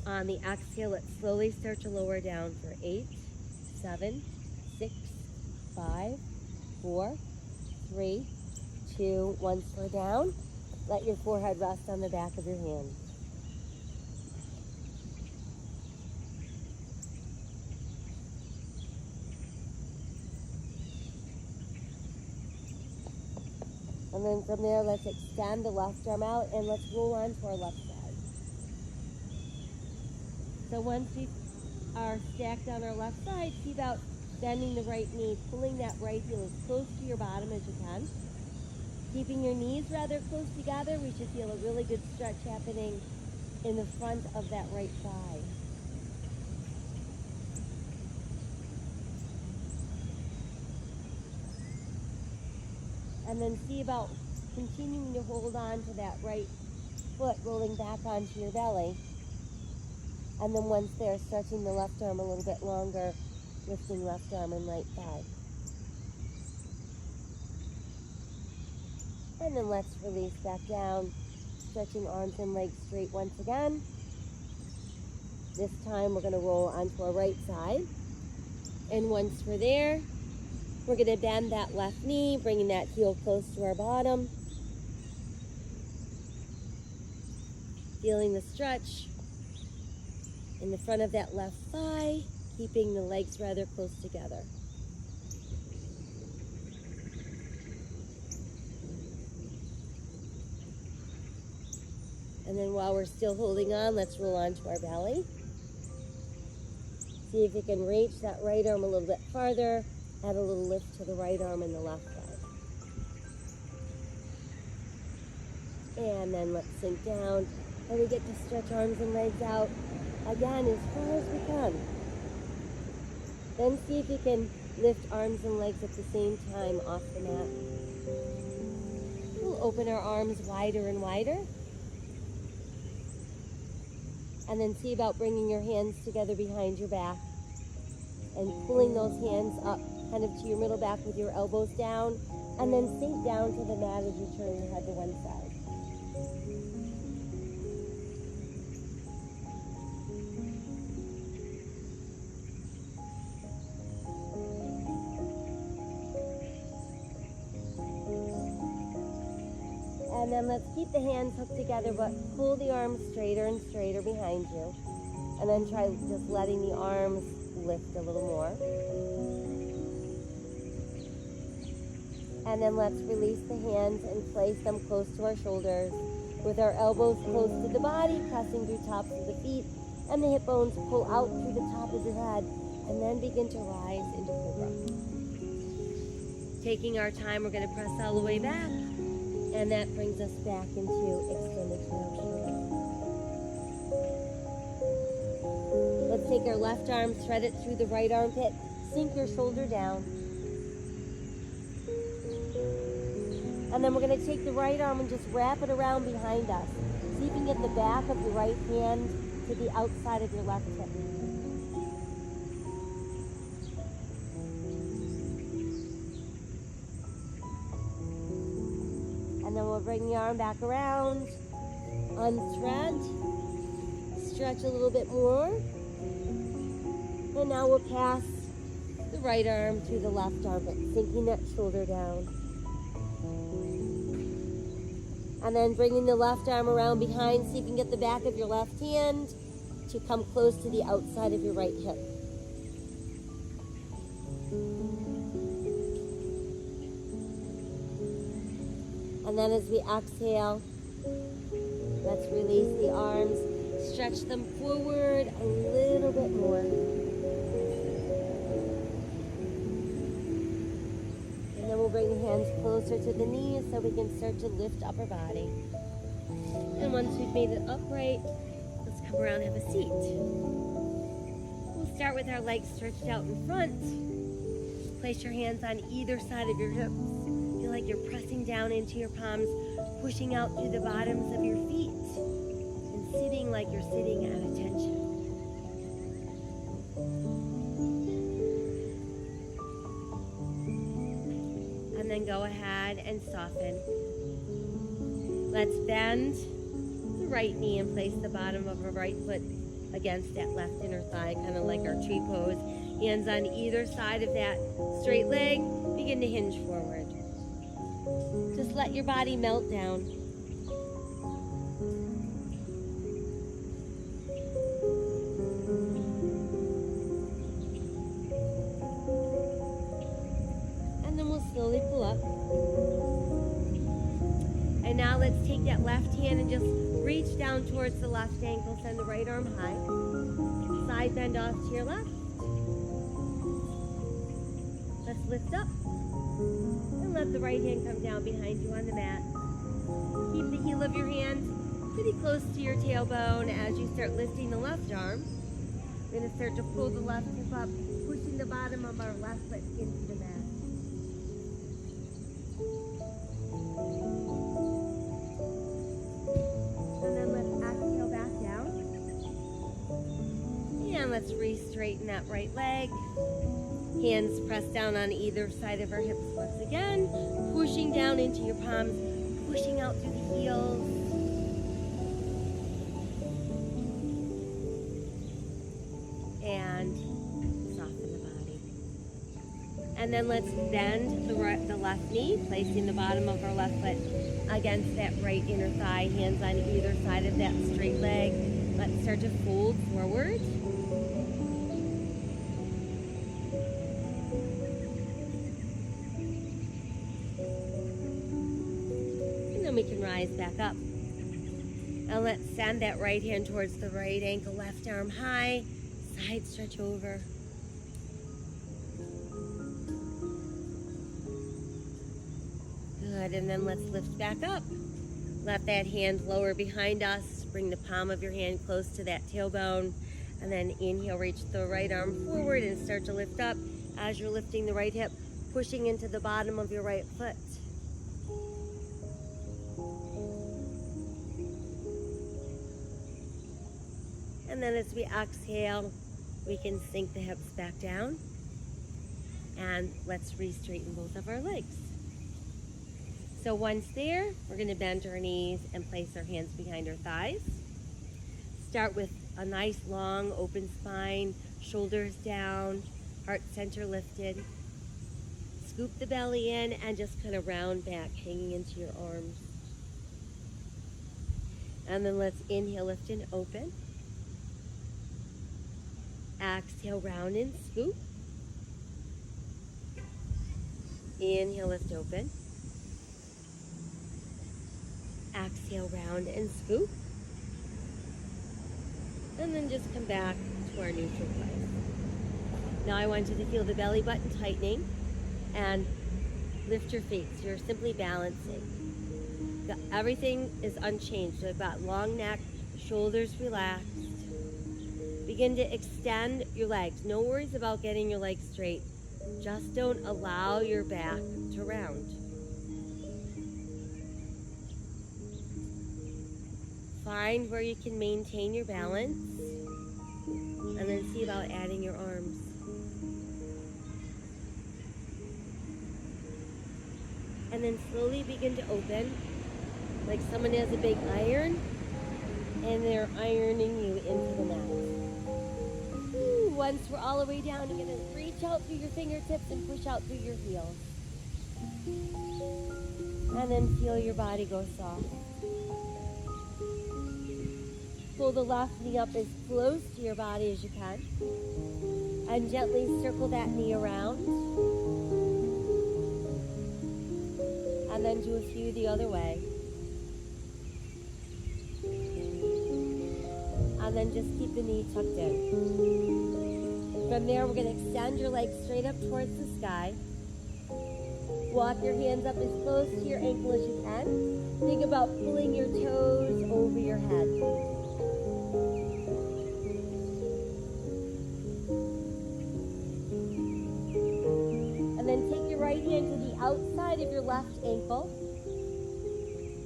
On the exhale, let's slowly start to lower down for 8, 7, 6, 5, 4, 3, 2, 1. Slow down. Let your forehead rest on the back of your hand. And then from there, let's extend the left arm out and let's roll on to our left side. So once we are stacked on our left side, see about bending the right knee, pulling that right heel as close to your bottom as you can. Keeping your knees rather close together, we should feel a really good stretch happening in the front of that right thigh. And then see about continuing to hold on to that right foot, rolling back onto your belly. And then once there, stretching the left arm a little bit longer, lifting left arm and right thigh. And then let's release back down, stretching arms and legs straight once again. This time we're going to roll onto our right side. And once we're there, we're going to bend that left knee, bringing that heel close to our bottom. Feeling the stretch in the front of that left thigh, keeping the legs rather close together. And then while we're still holding on, let's roll onto our belly. See if you can reach that right arm a little bit farther. Add a little lift to the right arm and the left leg. And then let's sink down. And we get to stretch arms and legs out again as far as we can. Then see if you can lift arms and legs at the same time off the mat. We'll open our arms wider and wider. And then see about bringing your hands together behind your back and pulling those hands up kind of to your middle back with your elbows down, and then sink down to the mat as you turn your head to one side. And then let's keep the hands hooked together, but pull the arms straighter and straighter behind you. And then try just letting the arms lift a little more. And then let's release the hands and place them close to our shoulders with our elbows close to the body, pressing through tops of the feet, and the hip bones pull out through the top of your head, and then begin to rise into Cobra. Taking our time, we're going to press all the way back, and that brings us back into extended take our left arm, thread it through the right armpit, sink your shoulder down. And then we're going to take the right arm and just wrap it around behind us. See if you can get the back of your right hand to the outside of your left hip. And then we'll bring the arm back around, unthread, stretch a little bit more. And now we'll pass the right arm through the left armpit, sinking that shoulder down. And then bringing the left arm around behind, see if you can get the back of your left hand to come close to the outside of your right hip. And then as we exhale, let's release the arms, stretch them forward a little bit more. Then we'll bring the hands closer to the knees so we can start to lift upper body. And once we've made it upright, let's come around and have a seat. We'll start with our legs stretched out in front. Place your hands on either side of your hips. Feel like you're pressing down into your palms, pushing out through the bottoms of your feet, and sitting like you're sitting at attention. Then go ahead and soften. Let's bend the right knee and place the bottom of our right foot against that left inner thigh, kind of like our tree pose. Hands on either side of that straight leg. Begin to hinge forward. Just let your body melt down. Slowly pull up. And now let's take that left hand and just reach down towards the left ankle. Send the right arm high. Side bend off to your left. Let's lift up. And let the right hand come down behind you on the mat. Keep the heel of your hand pretty close to your tailbone as you start lifting the left arm. We're going to start to pull the left hip up, pushing the bottom of our left foot into the mat. And then let's exhale back down. And let's re-straighten that right leg. Hands pressed down on either side of our hips once again. Pushing down into your palms, pushing out through the heels. And soften the body. And then let's bend the left knee, placing the bottom of our left foot against that right inner thigh, hands on either side of that straight leg. Let's start to fold forward. And then we can rise back up. And let's send that right hand towards the right ankle, left arm high, side stretch over. Good, and then let's lift back up. Let that hand lower behind us. Bring the palm of your hand close to that tailbone. And then inhale, reach the right arm forward and start to lift up. As you're lifting the right hip, pushing into the bottom of your right foot. And then as we exhale, we can sink the hips back down. And let's re-straighten both of our legs. So once there, we're going to bend our knees and place our hands behind our thighs. Start with a nice long open spine, shoulders down, heart center lifted. Scoop the belly in and just kind of round back, hanging into your arms. And then let's inhale, lift and open. Exhale, round and scoop. Inhale, lift, open. Exhale, round and scoop. And then just come back to our neutral place. Now I want you to feel the belly button tightening and lift your feet. So you're simply balancing. Everything is unchanged. So I've got long neck, shoulders relaxed. Begin to extend your legs. No worries about getting your legs straight. Just don't allow your back to round. Find where you can maintain your balance, and then see about adding your arms. And then slowly begin to open, like someone has a big iron, and they're ironing you into the mat. Ooh, once we're all the way down, you're gonna reach out through your fingertips and push out through your heels. And then feel your body go soft. Pull the left knee up as close to your body as you can. And gently circle that knee around. And then do a few the other way. And then just keep the knee tucked in. From there, we're going to extend your legs straight up towards the sky. Walk your hands up as close to your ankle as you can. Think about pulling your toes over your head. And then take your right hand to the outside of your left ankle.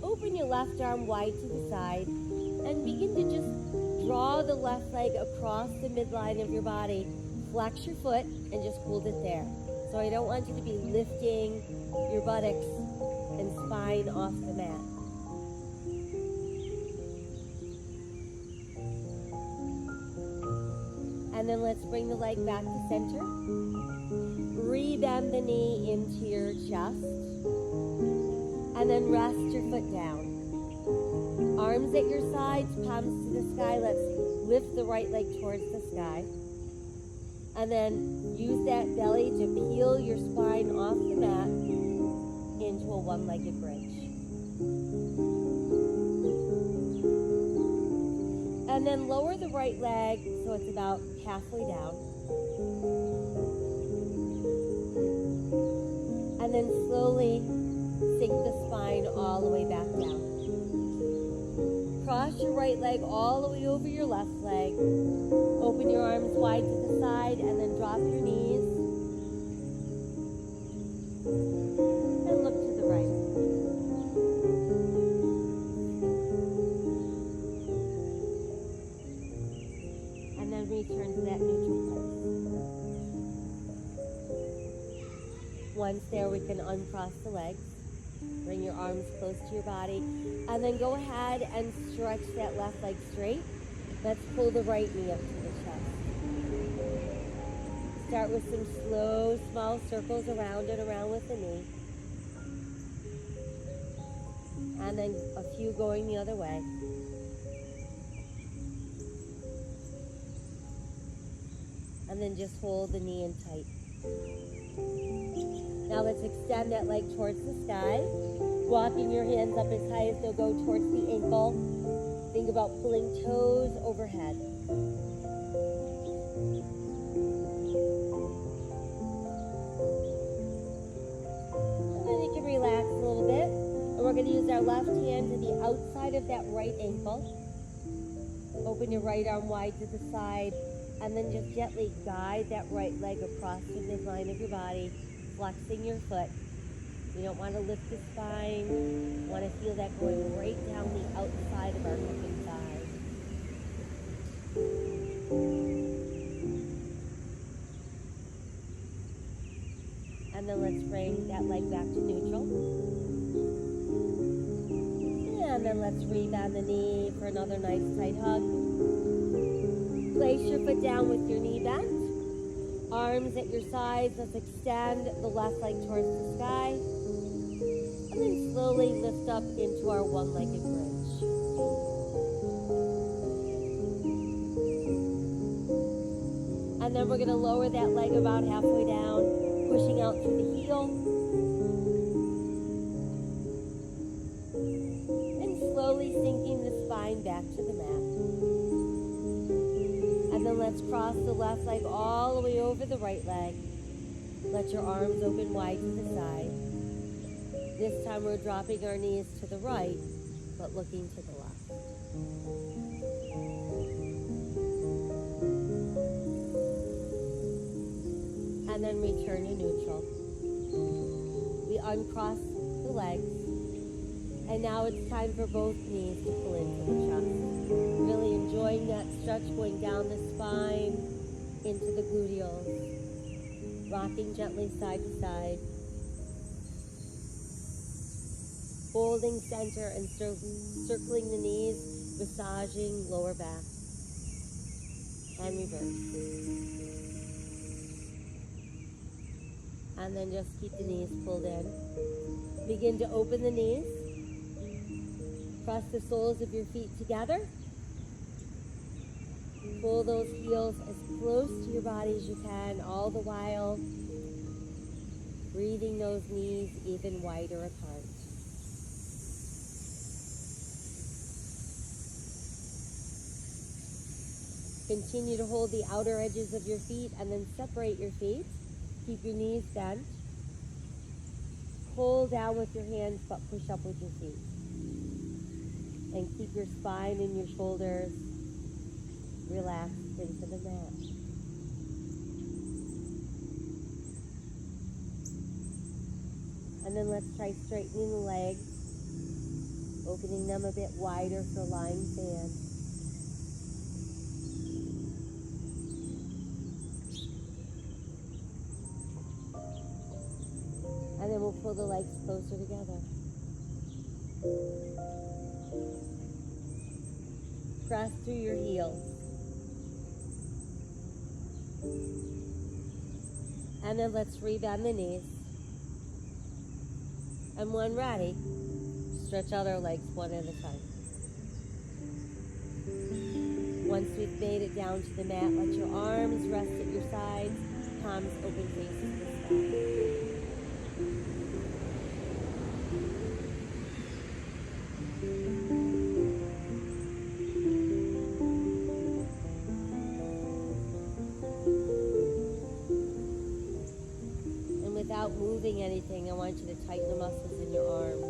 Open your left arm wide to the side and begin to just draw the left leg across the midline of your body. Flex your foot and just hold it there. So I don't want you to be lifting your buttocks and spine off the mat. And then let's bring the leg back to center. Re-bend the knee into your chest. And then rest your foot down. Arms at your sides, palms to the sky. Let's lift the right leg towards the sky. And then use that belly to peel your spine off the mat into a one-legged bridge. And then lower the right leg so it's about halfway down. And then slowly sink the spine all the way back down. Cross your right leg all the way over your left leg. Open your arms wide to the side and then drop your knees. And look to the right. And then return to that neutral place. Once there, we can uncross the legs. Bring your arms close to your body. And then go ahead and stretch that left leg straight. Let's pull the right knee up to the chest. Start with some slow, small circles around and around with the knee. And then a few going the other way. And then just hold the knee in tight. Now let's extend that leg towards the sky. Walking your hands up as high as they'll go towards the ankle. Think about pulling toes overhead. And then you can relax a little bit. And we're going to use our left hand to the outside of that right ankle. Open your right arm wide to the side. And then just gently guide that right leg across the midline of your body, flexing your foot. You don't want to lift the spine. You want to feel that going right down the outside of our hip and thigh. And then let's bring that leg back to neutral. And then let's re-bend the knee for another nice tight hug. Place your foot down with your knee bent. Arms at your sides. Let's extend the left leg towards the sky. And then slowly lift up into our one-legged bridge. And then we're going to lower that leg about halfway down, pushing out through the heel. And slowly sinking the spine back to the mat. And then let's cross the left leg all the way over the right leg. Let your arms open wide to the side. This time we're dropping our knees to the right, but looking to the left. and then return to neutral. We uncross the legs, and now it's time for both knees to pull into the chest. Really enjoying that stretch going down the spine, into the gluteals, rocking gently side to side, holding center and circling the knees, massaging lower back, and reverse. And then just keep the knees pulled in. Begin to open the knees. Press the soles of your feet together. Pull those heels as close to your body as you can, all the while breathing those knees even wider apart. Continue to hold the outer edges of your feet and then separate your feet. Keep your knees bent. Pull down with your hands but push up with your feet. And keep your spine and your shoulders relaxed into the mat. And then let's try straightening the legs, opening them a bit wider for lying stand. And then we'll pull the legs closer together. Press through your heels. And then let's rebend the knees. And when ready, stretch out our legs one at a time. Once we've made it down to the mat, let your arms rest at your sides, palms open, faces the sky. Without moving anything, I want you to tighten the muscles in your arms.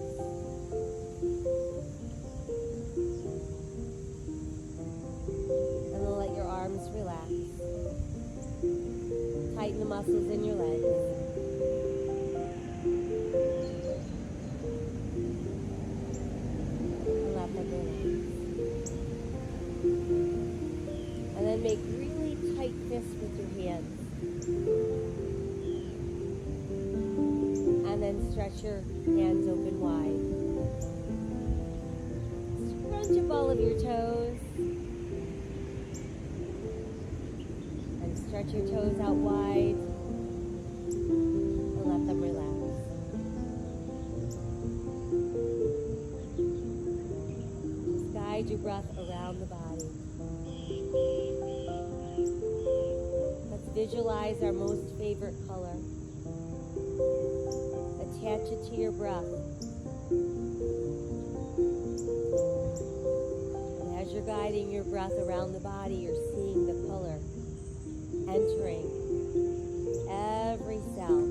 And then let your arms relax. Tighten the muscles in your legs. And let them relax. And then make really tight fists with your hands. And then stretch your hands open wide. Scrunch up all of your toes. And stretch your toes out wide. And let them relax. Just guide your breath around the body. Let's visualize our most favorite color. Attach it to your breath. And as you're guiding your breath around the body, you're seeing the color entering every cell.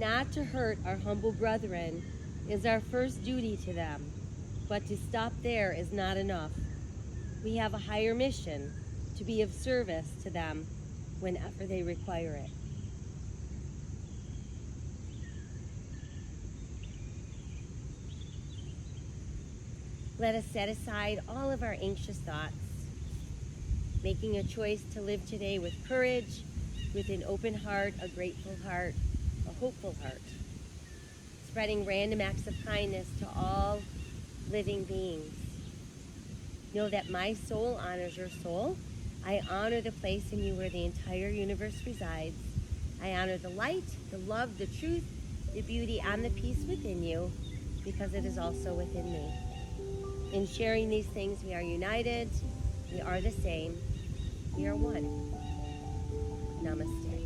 not to hurt our humble brethren is our first duty to them, but to stop there is not enough. We have a higher mission, to be of service to them whenever they require it. Let us set aside all of our anxious thoughts, making a choice to live today with courage, with an open heart, a grateful heart, a hopeful heart, spreading random acts of kindness to all living beings. Know that my soul honors your soul. I honor the place in you where the entire universe resides. I honor the light, the love, the truth, the beauty, and the peace within you, because it is also within me. In sharing these things, we are united, we are the same, we are one. Namaste.